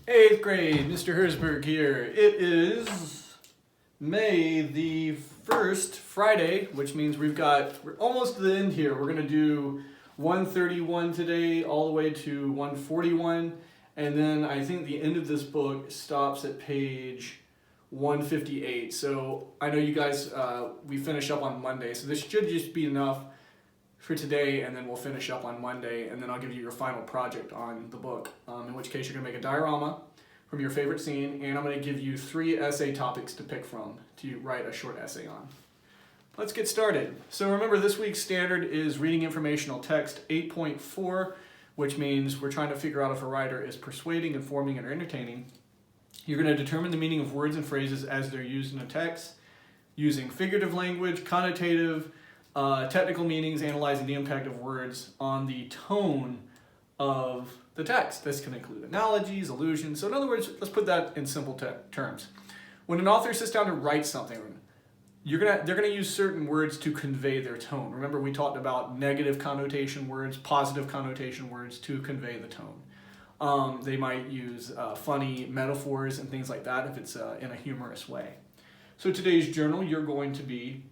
Eighth grade, Mr. Herzberg here. It is May the 1st, Friday, which means we're almost to the end here. We're going to do 131 today all the way to 141. And then I think the end of this book stops at page 158. So I know you guys, we finish up on Monday. So this should just be enough for today, and then we'll finish up on Monday, and then I'll give you your final project on the book, in which case you're going to make a diorama from your favorite scene, and I'm going to give you 3 essay topics to pick from to write a short essay on. Let's get started. So remember, this week's standard is reading informational text 8.4, which means we're trying to figure out if a writer is persuading, informing, and entertaining. You're going to determine the meaning of words and phrases as they're used in a text, using figurative language, connotative, technical meanings, analyzing the impact of words on the tone of the text. This can include analogies, allusions. So in other words, let's put that in simple terms. When an author sits down to write something, they're gonna use certain words to convey their tone. Remember, we talked about negative connotation words, positive connotation words to convey the tone. They might use funny metaphors and things like that if it's in a humorous way. So today's journal, you're going to be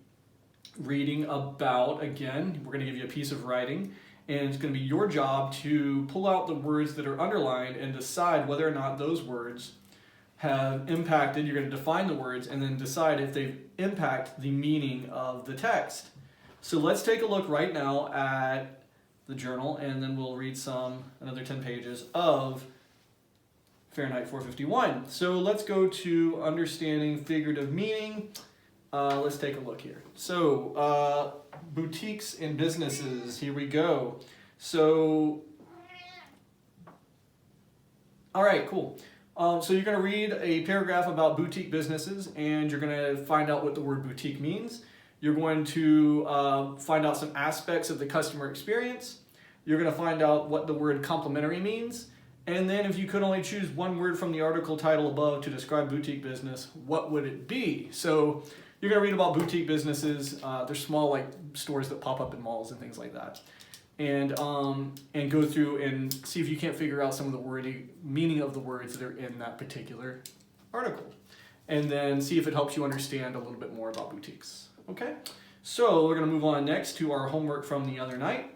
reading about, again, we're going to give you a piece of writing, and it's going to be your job to pull out the words that are underlined and decide whether or not those words have impacted. You're going to define the words and then decide if they impact the meaning of the text. So let's take a look right now at the journal, and then we'll read another 10 pages of Fahrenheit 451. So let's go to understanding figurative meaning. Let's take a look here. So, boutiques and businesses, here we go. So, all right, cool. So you're going to read a paragraph about boutique businesses, and you're going to find out what the word boutique means. You're going to find out some aspects of the customer experience. You're going to find out what the word complimentary means. And then if you could only choose one word from the article title above to describe boutique business, what would it be? So you're going to read about boutique businesses. They're small, like stores that pop up in malls and things like that. And go through and see if you can't figure out some of the meaning of the words that are in that particular article. And then see if it helps you understand a little bit more about boutiques. Okay? So we're going to move on next to our homework from the other night.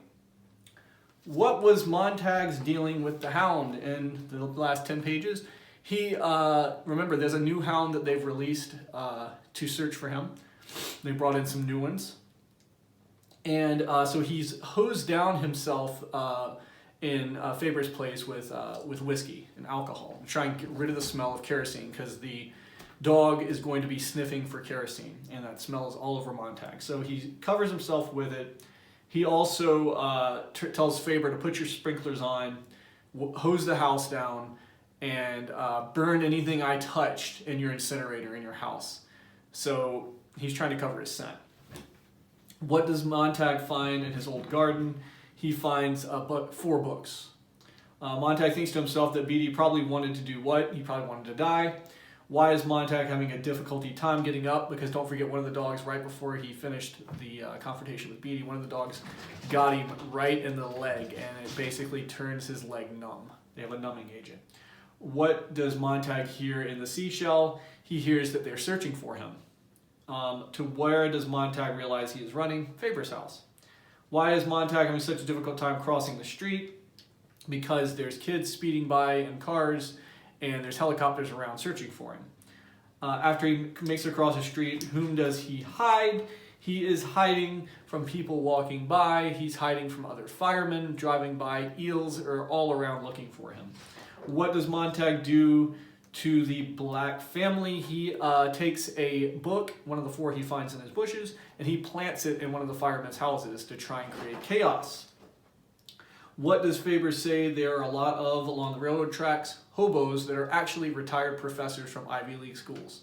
What was Montag's dealing with the Hound in the last 10 pages? Remember, there's a new Hound that they've released to search for him. They brought in some new ones. And so he's hosed down himself in Faber's place with whiskey and alcohol, and trying to get rid of the smell of kerosene, because the dog is going to be sniffing for kerosene, and that smell is all over Montag. So he covers himself with it. He also tells Faber to put your sprinklers on, hose the house down, and burn anything I touched in your incinerator in your house. So he's trying to cover his scent. What does Montag find in his old garden? He finds 4 books. Montag thinks to himself that Beatty probably wanted to do what? He probably wanted to die. Why is Montag having a difficulty time getting up? Because don't forget, one of the dogs, right before he finished the confrontation with Beatty, one of the dogs got him right in the leg, and it basically turns his leg numb. They have a numbing agent. What does Montag hear in the seashell? He hears that they're searching for him. To where does Montag realize he is running? Faber's house. Why is Montag having such a difficult time crossing the street? Because there's kids speeding by in cars, and there's helicopters around searching for him. After he makes it across the street, whom does he hide? He is hiding from people walking by. He's hiding from other firemen driving by. Eels are all around looking for him. What does Montag do to the black family? He takes a book, one of the 4 he finds in his bushes, and he plants it in one of the firemen's houses to try and create chaos. What does Faber say there are a lot of along the railroad tracks? Hobos that are actually retired professors from Ivy League schools.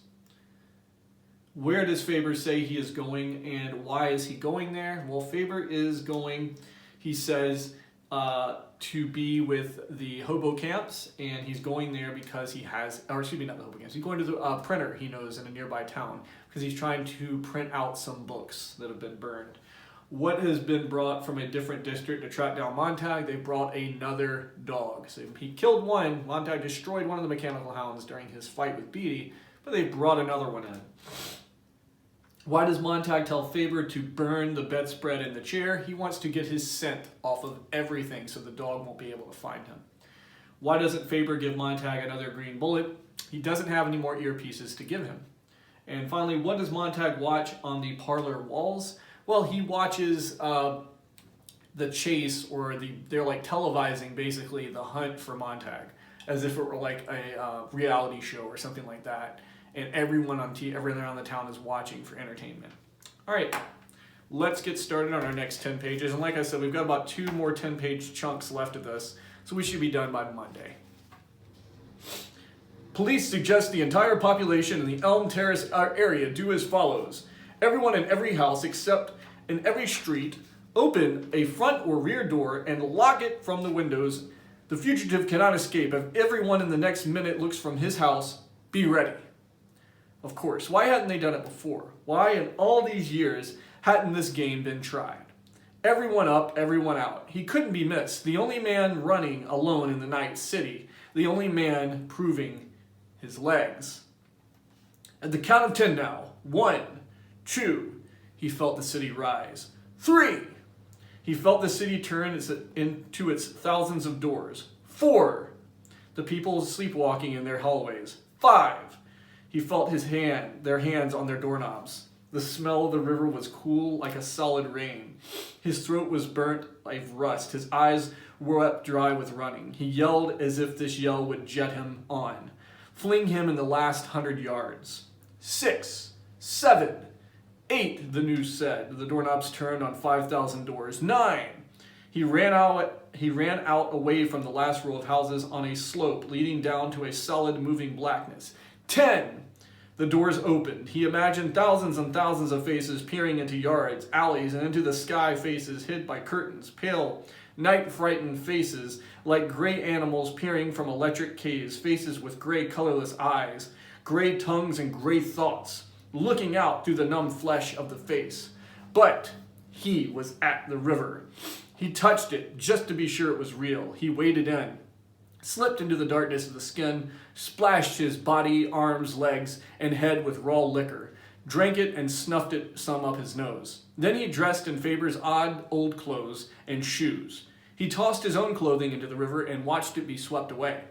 Where does Faber say he is going, and why is he going there? Well, Faber is going, he says, to be with the hobo camps, and he's going there because he has, or excuse me, not the hobo camps, he's going to the printer he knows in a nearby town because he's trying to print out some books that have been burned. what has been brought from a different district to track down Montag? They brought another dog. So he killed one. Montag destroyed one of the mechanical hounds during his fight with Beatty, but they brought another one in. Why does Montag tell Faber to burn the bedspread and the chair? He wants to get his scent off of everything so the dog won't be able to find him. Why doesn't Faber give Montag another green bullet? He doesn't have any more earpieces to give him. And finally, what does Montag watch on the parlor walls? Well, he watches the chase, or they're like televising basically the hunt for Montag, as if it were like a reality show or something like that. And everyone around the town is watching for entertainment. All right, let's get started on our next 10 pages. And like I said, we've got about 2 more 10-page chunks left of this, so we should be done by Monday. Police suggest the entire population in the Elm Terrace area do as follows. Everyone in every house except in every street open a front or rear door and lock it from the windows. The fugitive cannot escape. If everyone in the next minute looks from his house, be ready. Of course, why hadn't they done it before? Why in all these years hadn't this game been tried? Everyone up, everyone out. He couldn't be missed. The only man running alone in the night city. The only man proving his legs. At the count of 10 now. 1, 2. He felt the city rise. 3. He felt the city turn into its thousands of doors. 4. The people sleepwalking in their hallways. 5. He felt their hands on their doorknobs. The smell of the river was cool like a solid rain. His throat was burnt like rust. His eyes were up dry with running. He yelled as if this yell would jet him on, fling him in the last 100 yards. 6, 7, 8, the news said. The doorknobs turned on 5,000 doors. 9. He ran out away from the last row of houses on a slope leading down to a solid moving blackness. 10. The doors opened. He imagined thousands and thousands of faces peering into yards, alleys, and into the sky, faces hid by curtains, pale, night-frightened faces like gray animals peering from electric caves, faces with gray, colorless eyes, gray tongues, and gray thoughts, looking out through the numb flesh of the face. But he was at the river. He touched it just to be sure it was real. He waded in, slipped into the darkness of the skin, splashed his body, arms, legs, and head with raw liquor, drank it and snuffed it some up his nose. Then he dressed in Faber's odd old clothes and shoes. He tossed his own clothing into the river and watched it be swept away.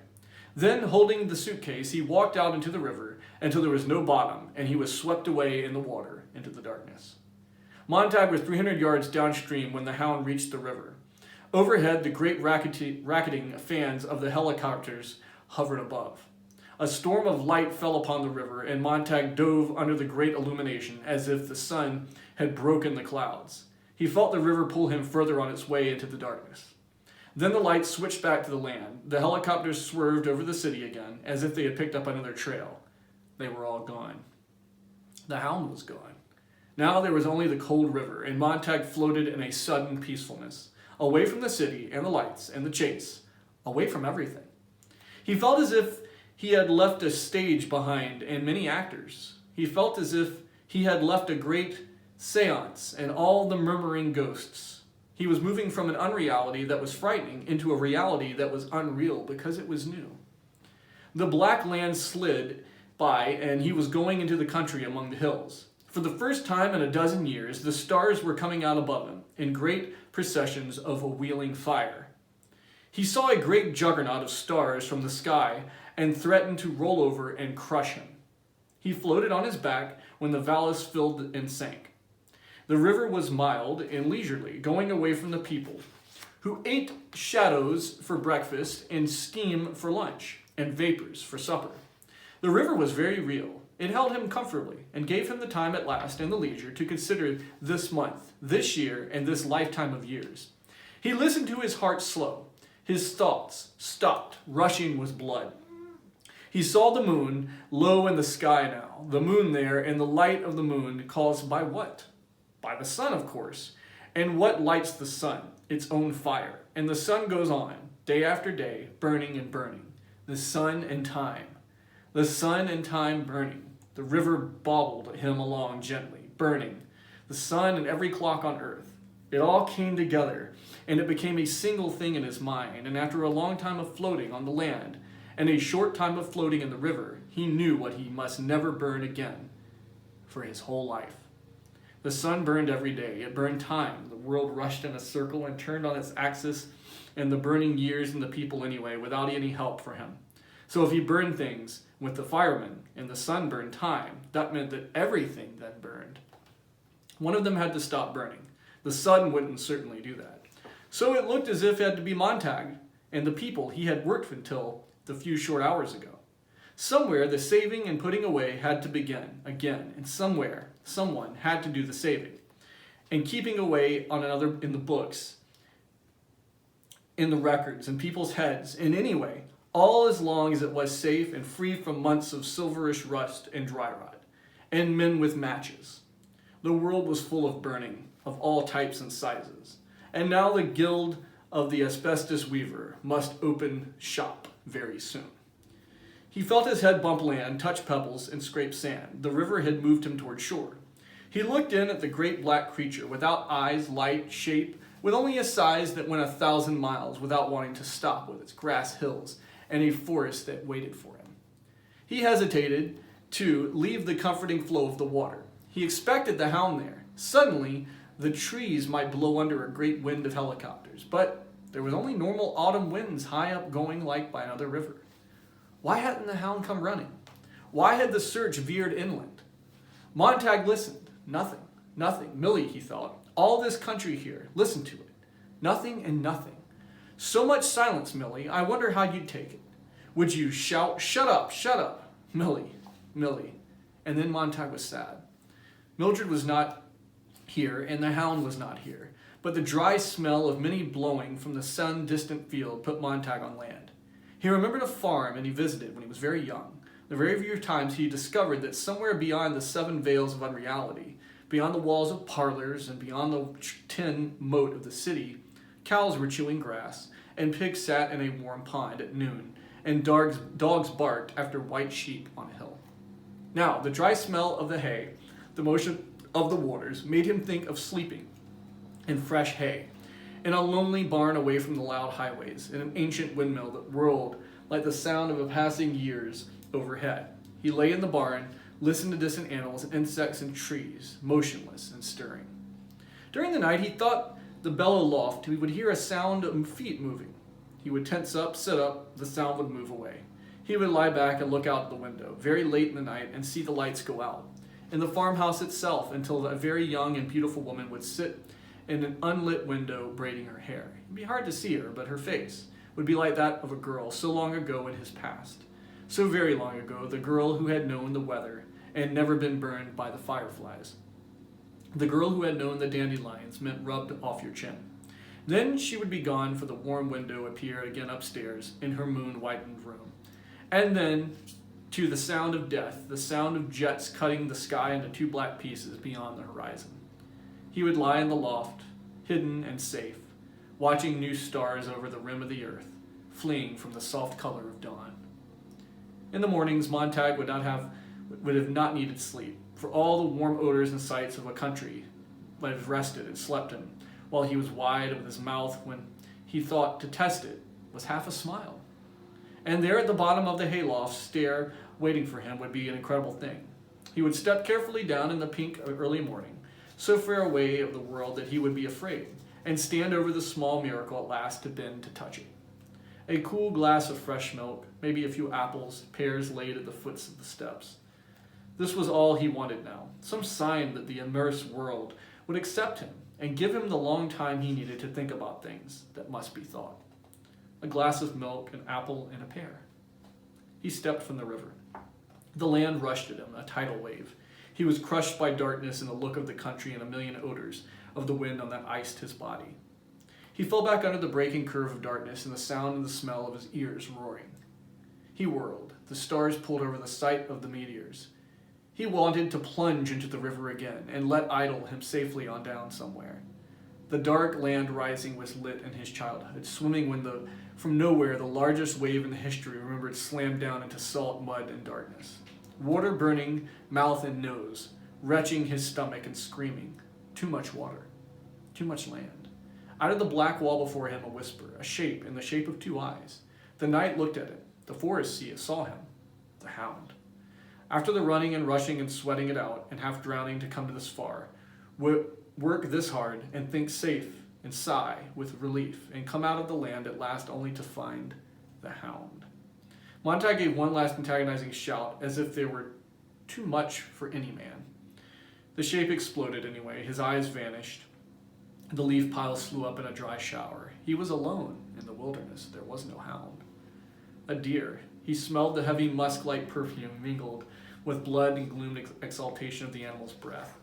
Then, holding the suitcase, he walked out into the river until there was no bottom, and he was swept away in the water into the darkness. Montag was 300 yards downstream when the Hound reached the river. Overhead, the great racketing fans of the helicopters hovered above. A storm of light fell upon the river, and Montag dove under the great illumination as if the sun had broken the clouds. He felt the river pull him further on its way into the darkness. Then the lights switched back to the land. The helicopters swerved over the city again, as if they had picked up another trail. They were all gone. The Hound was gone. Now there was only the cold river, and Montag floated in a sudden peacefulness, away from the city and the lights and the chase, away from everything. He felt as if he had left a stage behind and many actors. He felt as if he had left a great seance and all the murmuring ghosts. He was moving from an unreality that was frightening into a reality that was unreal because it was new. The black land slid by, and he was going into the country among the hills. For the first time in a dozen years, the stars were coming out above him in great processions of a wheeling fire. He saw a great juggernaut of stars from the sky and threatened to roll over and crush him. He floated on his back when the valleys filled and sank. The river was mild and leisurely, going away from the people, who ate shadows for breakfast and steam for lunch and vapors for supper. The river was very real. It held him comfortably and gave him the time at last and the leisure to consider this month, this year, and this lifetime of years. He listened to his heart slow. His thoughts stopped, rushing with blood. He saw the moon low in the sky now, the moon there, and the light of the moon caused by what? By the sun, of course. And what lights the sun? Its own fire. And the sun goes on, day after day, burning and burning. The sun and time. The sun and time burning. The river bobbled him along gently, burning. The sun and every clock on earth. It all came together, and it became a single thing in his mind, and after a long time of floating on the land, and a short time of floating in the river, he knew what he must never burn again for his whole life. The sun burned every day. It burned time. The world rushed in a circle and turned on its axis, and the burning years and the people anyway, without any help for him. So if he burned things with the firemen, and the sun burned time, that meant that everything then burned. One of them had to stop burning. The sun wouldn't certainly do that. So it looked as if it had to be Montag and the people he had worked until the few short hours ago. Somewhere the saving and putting away had to begin again, and somewhere someone had to do the saving and keeping away on another in the books, in the records, in people's heads, in any way, all as long as it was safe and free from months of silverish rust and dry rot, and men with matches. The world was full of burning, of all types and sizes, and now the guild of the asbestos weaver must open shop very soon. He felt his head bump land, touch pebbles, and scrape sand. The river had moved him toward shore. He looked in at the great black creature, without eyes, light, shape, with only a size that went 1,000 miles without wanting to stop, with its grass hills and a forest that waited for him. He hesitated to leave the comforting flow of the water. He expected the Hound there. Suddenly, the trees might blow under a great wind of helicopters, but there was only normal autumn winds high up going like by another river. Why hadn't the Hound come running? Why had the search veered inland? Montag listened. Nothing, nothing. Millie, he thought, all this country here, listen to it. Nothing and nothing. So much silence, Millie, I wonder how you'd take it. Would you shout, shut up, Millie, Millie. And then Montag was sad. Mildred was not here, and the Hound was not here, but the dry smell of many blowing from the sun-distant field put Montag on land. He remembered a farm and he visited when he was very young. The very few times he discovered that somewhere beyond the 7 veils of unreality, beyond the walls of parlors and beyond the tin moat of the city, cows were chewing grass, and pigs sat in a warm pond at noon, and dogs barked after white sheep on a hill. Now, the dry smell of the hay, the motion of the waters, made him think of sleeping in fresh hay, in a lonely barn away from the loud highways, in an ancient windmill that whirled like the sound of a passing years overhead. He lay in the barn, listened to distant animals and insects and trees, motionless and stirring. During the night, he thought the bellow loft, he would hear a sound of feet moving. He would tense up, sit up, the sound would move away. He would lie back and look out the window, very late in the night, and see the lights go out. In the farmhouse itself, until a very young and beautiful woman would sit in an unlit window braiding her hair. It'd be hard to see her, but her face would be like that of a girl so long ago in his past. So very long ago, the girl who had known the weather and never been burned by the fireflies. The girl who had known the dandelions meant rubbed off your chin. Then she would be gone, for the warm window appeared again upstairs in her moon-whitened room. And then, to the sound of death, the sound of jets cutting the sky into 2 black pieces beyond the horizon. He would lie in the loft, hidden and safe, watching new stars over the rim of the earth, fleeing from the soft color of dawn. In the mornings, Montag would have not needed sleep, for all the warm odors and sights of a country might have rested and slept him, while he was wide with his mouth when he thought to test it was half a smile. And there at the bottom of the hayloft stair waiting for him would be an incredible thing. He would step carefully down in the pink of early morning, so far away of the world that he would be afraid, and stand over the small miracle at last to bend to touch it. A cool glass of fresh milk, maybe a few apples, pears laid at the foots of the steps. This was all he wanted now, some sign that the immersed world would accept him and give him the long time he needed to think about things that must be thought. A glass of milk, an apple, and a pear. He stepped from the river. The land rushed at him, a tidal wave. He was crushed by darkness and the look of the country and a million odors of the wind on that iced his body. He fell back under the breaking curve of darkness and the sound and the smell of his ears roaring. He whirled. The stars pulled over the sight of the meteors. He wanted to plunge into the river again and let idle him safely on down somewhere. The dark land rising was lit in his childhood, swimming when from nowhere the largest wave in history remembered slammed down into salt, mud, and darkness. Water burning mouth and nose, retching his stomach and screaming, too much water. too much land. Out of the black wall before him, a whisper, a shape in the shape of 2 eyes. The knight looked at it. The forest saw him. The Hound. After the running and rushing and sweating it out and half drowning to come to this far, work this hard and think safe and sigh with relief and come out of the land at last only to find the Hound. Montag gave one last antagonizing shout as if they were too much for any man. The shape exploded anyway. His eyes vanished. The leaf piles flew up in a dry shower. He was alone in the wilderness. There was no Hound. A deer. He smelled the heavy musk-like perfume mingled with blood and gloom exaltation of the animal's breath.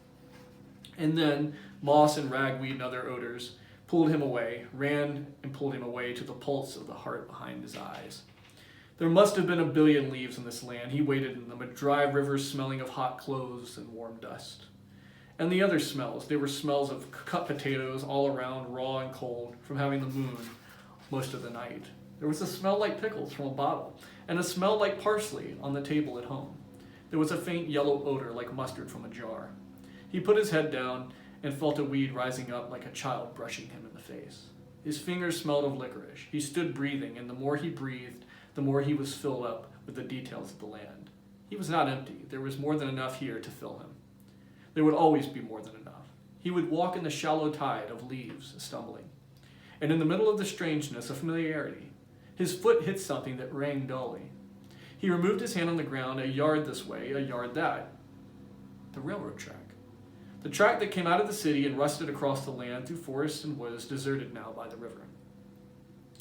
And then moss and ragweed and other odors pulled him away, ran and pulled him away to the pulse of the heart behind his eyes. There must have been a billion leaves in this land. He waded in them, a dry river smelling of hot clothes and warm dust. And the other smells, they were smells of cut potatoes all around, raw and cold, from having the moon most of the night. There was a smell like pickles from a bottle, and a smell like parsley on the table at home. There was a faint yellow odor like mustard from a jar. He put his head down and felt a weed rising up like a child brushing him in the face. His fingers smelled of licorice. He stood breathing, and the more he breathed, the more he was filled up with the details of the land. He was not empty. There was more than enough here to fill him. There would always be more than enough. He would walk in the shallow tide of leaves stumbling. And in the middle of the strangeness, a familiarity. His foot hit something that rang dully. He removed his hand on the ground, a yard this way, a yard that. The railroad track. The track that came out of the city and rusted across the land through forests and woods, deserted now by the river.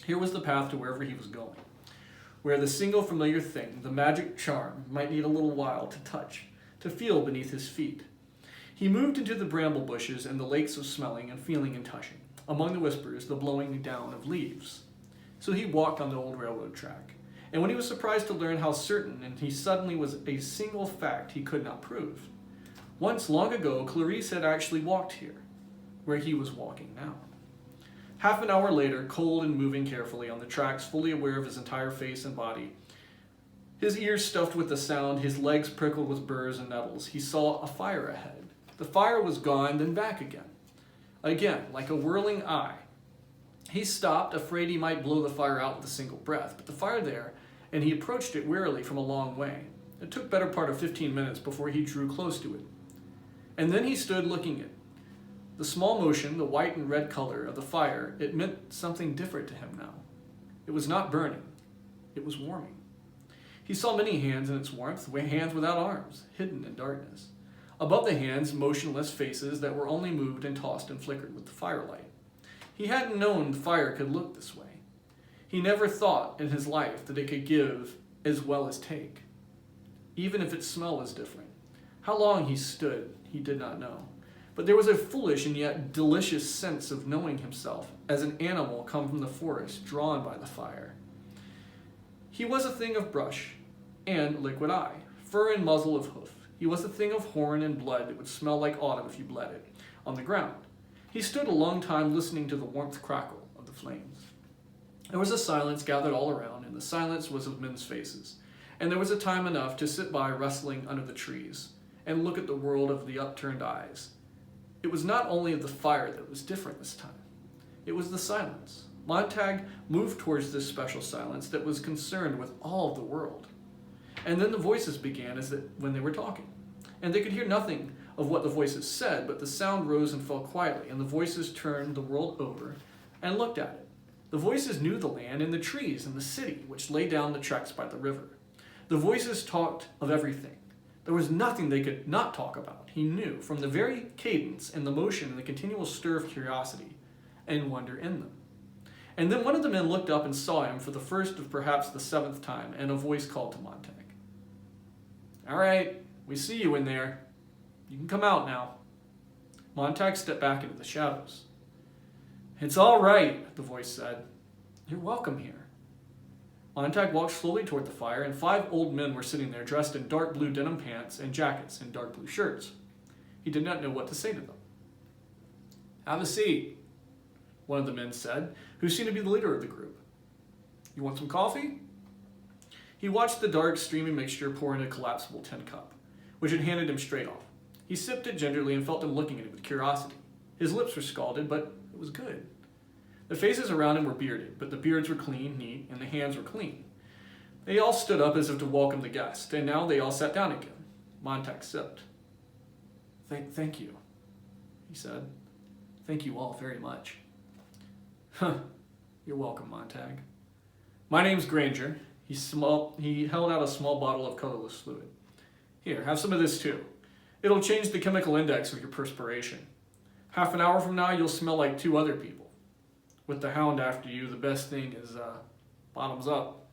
Here was the path to wherever he was going, where the single familiar thing, the magic charm, might need a little while to touch, to feel beneath his feet. He moved into the bramble bushes and the lakes of smelling and feeling and touching, among the whispers, the blowing down of leaves. So he walked on the old railroad track, and when he was surprised to learn how certain and he suddenly was a single fact he could not prove. Once, long ago, Clarice had actually walked here, where he was walking now. Half an hour later, cold and moving carefully on the tracks, fully aware of his entire face and body, his ears stuffed with the sound, his legs prickled with burrs and nettles, he saw a fire ahead. The fire was gone, then back again. Again, like a whirling eye. He stopped, afraid he might blow the fire out with a single breath, but the fire there, and he approached it warily from a long way. It took better part of 15 minutes before he drew close to it. And then he stood looking at it. The small motion, the white and red color of the fire, it meant something different to him now. It was not burning. It was warming. He saw many hands in its warmth, hands without arms, hidden in darkness. Above the hands, motionless faces that were only moved and tossed and flickered with the firelight. He hadn't known the fire could look this way. He never thought in his life that it could give as well as take, even if its smell was different. How long he stood, he did not know. But there was a foolish and yet delicious sense of knowing himself as an animal come from the forest, drawn by the fire. He was a thing of brush and liquid eye, fur and muzzle of hoof. He was a thing of horn and blood that would smell like autumn if you bled it, on the ground. He stood a long time listening to the warmth crackle of the flames. There was a silence gathered all around, and the silence was of men's faces. And there was a time enough to sit by rustling under the trees and look at the world of the upturned eyes. It was not only the fire that was different this time. It was the silence. Montag moved towards this special silence that was concerned with all of the world. And then the voices began when they were talking. And they could hear nothing of what the voices said, but the sound rose and fell quietly, and the voices turned the world over and looked at it. The voices knew the land and the trees and the city, which lay down the tracks by the river. The voices talked of everything. There was nothing they could not talk about, he knew, from the very cadence and the motion and the continual stir of curiosity and wonder in them. And then one of the men looked up and saw him for the first of perhaps the 7th time, and a voice called to Montag. "All right, we see you in there. You can come out now." Montag stepped back into the shadows. "It's all right," the voice said. "You're welcome here." Montag walked slowly toward the fire, and 5 old men were sitting there dressed in dark blue denim pants and jackets and dark blue shirts. He did not know what to say to them. "Have a seat," one of the men said, who seemed to be the leader of the group. "You want some coffee?" He watched the dark, streaming mixture pour into a collapsible tin cup, which had handed him straight off. He sipped it gingerly and felt him looking at it with curiosity. His lips were scalded, but it was good. The faces around him were bearded, but the beards were clean, neat, and the hands were clean. They all stood up as if to welcome the guest, and now they all sat down again. Montag sipped. Thank you, he said. Thank you all very much. Huh. You're welcome, Montag. My name's Granger. He held out a small bottle of colorless fluid. Here, have some of this too. It'll change the chemical index of your perspiration. Half an hour from now, you'll smell like 2 other people. With the Hound after you, the best thing is bottoms up.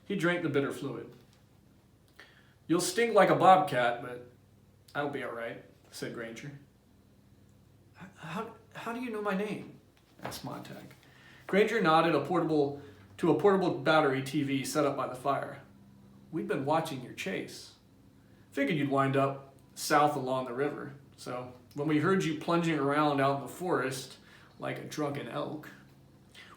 He drank the bitter fluid. You'll stink like a bobcat, but that'll be all right, said Granger. How do you know my name? Asked Montag. Granger nodded to a portable battery TV set up by the fire. We've been watching your chase. Figured you'd wind up south along the river, so when we heard you plunging around out in the forest like a drunken elk,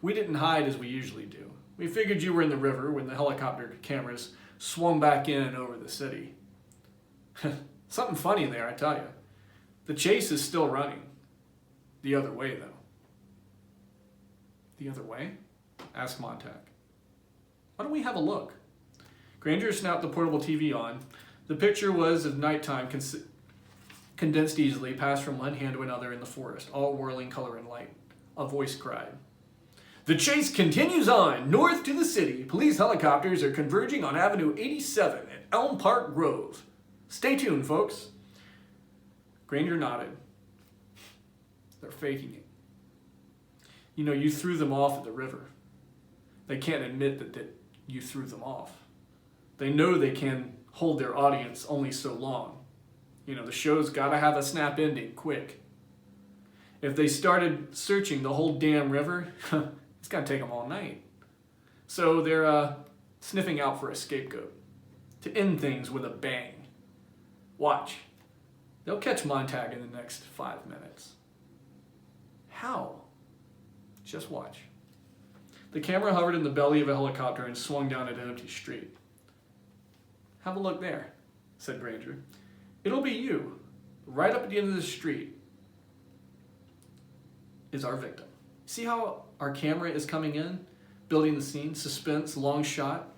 we didn't hide as we usually do. We figured you were in the river when the helicopter cameras swung back in over the city. Something funny in there, I tell you. The chase is still running. The other way, though. The other way? Asked Montag. Why don't we have a look? Granger snapped the portable TV on. The picture was of nighttime condensed easily, passed from one hand to another in the forest, all whirling color and light. A voice cried. The chase continues on, north to the city. Police helicopters are converging on Avenue 87 at Elm Park Grove. Stay tuned, folks. Granger nodded. They're faking it. You know, you threw them off at the river. They can't admit that you threw them off. They know they can hold their audience only so long. You know, the show's got to have a snap ending, quick. If they started searching the whole damn river, it's going to take them all night. So they're sniffing out for a scapegoat to end things with a bang. Watch. They'll catch Montag in the next 5 minutes. How? Just watch. The camera hovered in the belly of a helicopter and swung down an empty street. Have a look there, said Granger. It'll be you. Right up at the end of the street is our victim. See how our camera is coming in, building the scene, suspense, long shot?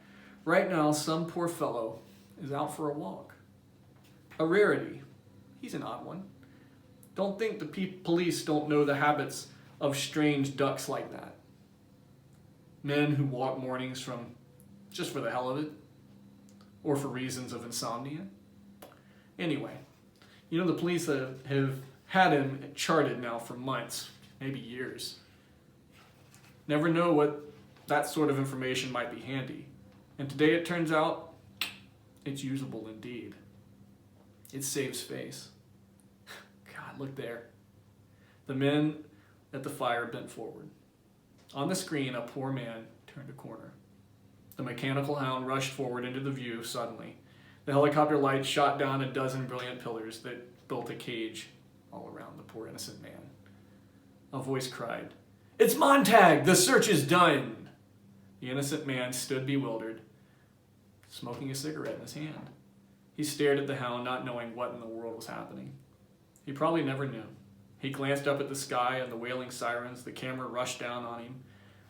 Right now, some poor fellow is out for a walk. A rarity. He's an odd one. Don't think the police don't know the habits of strange ducks like that. Men who walk mornings just for the hell of it, or for reasons of insomnia. Anyway, you know the police have had him charted now for months, maybe years. Never know what that sort of information might be handy. And today it turns out it's usable indeed. It saves face. God, look there. The men at the fire bent forward. On the screen, a poor man turned a corner. The mechanical Hound rushed forward into the view suddenly. The helicopter lights shot down a dozen brilliant pillars that built a cage all around the poor innocent man. A voice cried, "It's Montag! The search is done!" The innocent man stood bewildered, smoking a cigarette in his hand. He stared at the Hound, not knowing what in the world was happening. He probably never knew. He glanced up at the sky and the wailing sirens. The camera rushed down on him.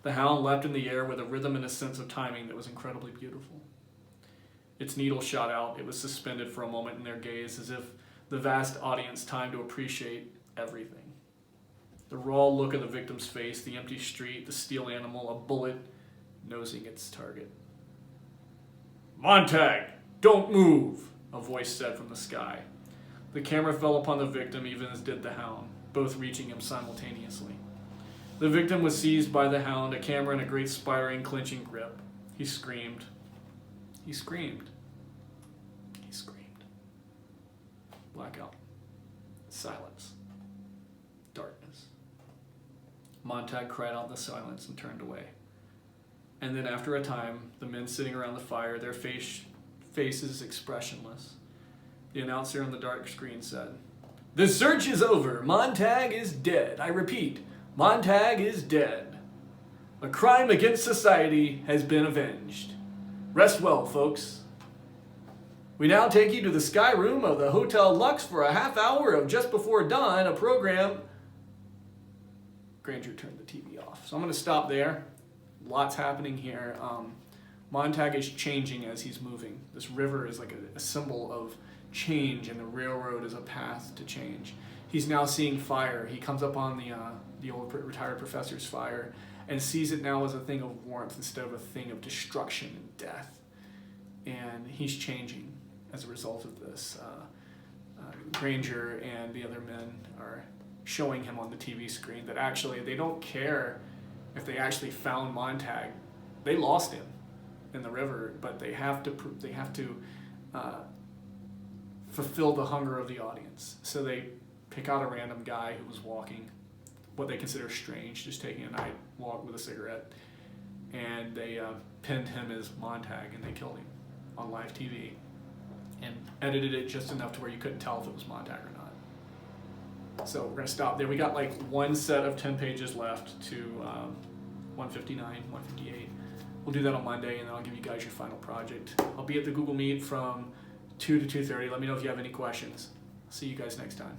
The Hound leapt in the air with a rhythm and a sense of timing that was incredibly beautiful. Its needle shot out. It was suspended for a moment in their gaze, as if the vast audience timed to appreciate everything. The raw look of the victim's face, the empty street, the steel animal, a bullet nosing its target. "Montag, don't move," a voice said from the sky. The camera fell upon the victim, even as did the Hound, both reaching him simultaneously. The victim was seized by the Hound, a camera in a great spiraling, clenching grip. He screamed. He screamed. He screamed. Blackout. Silence. Darkness. Montag cried out in the silence and turned away. And then after a time, the men sitting around the fire, their faces expressionless, the announcer on the dark screen said, "The search is over. Montag is dead. I repeat, Montag is dead. A crime against society has been avenged. Rest well, folks. We now take you to the sky room of the Hotel Lux for a half hour of Just Before Dawn, a program Granger turned the TV off. So I'm going to stop there. Lots happening here. Montag is changing as he's moving. This river is like a symbol of change, and the railroad is a path to change. He's now seeing fire. He comes up on the old retired professor's fire and sees it now as a thing of warmth instead of a thing of destruction and death. And he's changing as a result of this. Granger and the other men are showing him on the TV screen that actually they don't care if they actually found Montag. They lost him in the river, but they have to fulfill the hunger of the audience. So they pick out a random guy who was walking, what they consider strange, just taking a night walk with a cigarette, and they pinned him as Montag, and they killed him on live TV and edited it just enough to where you couldn't tell if it was Montag or not. So we're going to stop there. We got like one set of 10 pages left to 159, 158. We'll do that on Monday, and then I'll give you guys your final project. I'll be at the Google Meet from 2 to 2:30. Let me know if you have any questions. See you guys next time.